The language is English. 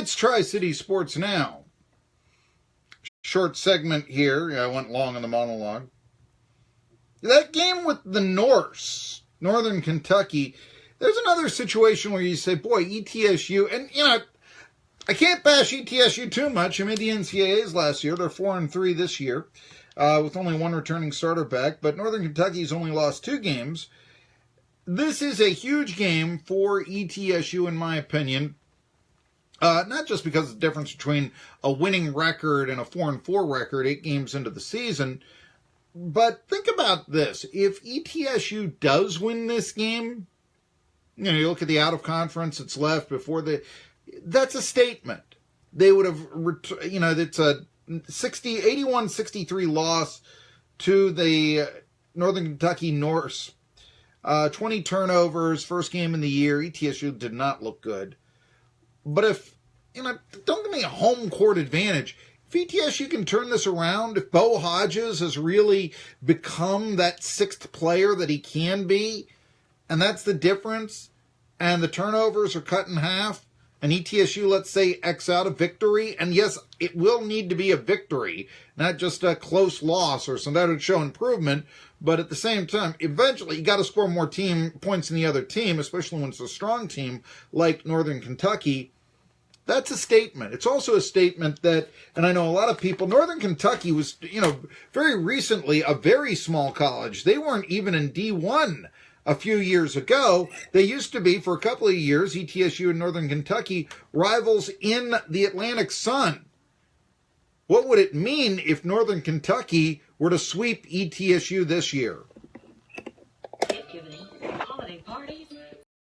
It's Tri-City Sports Now. Short segment here. I went long in the monologue. That game with the Norse, Northern Kentucky, there's another situation where you say, boy, ETSU, and, I can't bash ETSU too much. I made the NCAAs last year. They're 4-3 this year, with only one returning starter back, but Northern Kentucky's only lost 2 games. This is a huge game for ETSU, in my opinion. Not just because of the difference between a winning record and a 4-4 record 8 games into the season, but think about this. If ETSU does win this game, you look at the out-of-conference that's left before that's a statement. They would have, it's a 81-63 loss to the Northern Kentucky Norse. 20 turnovers, first game in the year. ETSU did not look good. But if, don't give me a home court advantage. If ETSU can turn this around, if Bo Hodges has really become that 6th player that he can be, and that's the difference, and the turnovers are cut in half, and ETSU, let's say, X out a victory, and yes, it will need to be a victory, not just a close loss or something that would show improvement, but at the same time, eventually you got to score more points than the other team, especially when it's a strong team like Northern Kentucky. That's a statement. It's also a statement that, and I know a lot of people, Northern Kentucky was, very recently a very small college. They weren't even in D1 a few years ago. They used to be, for a couple of years, ETSU and Northern Kentucky, rivals in the Atlantic Sun. What would it mean if Northern Kentucky were to sweep ETSU this year?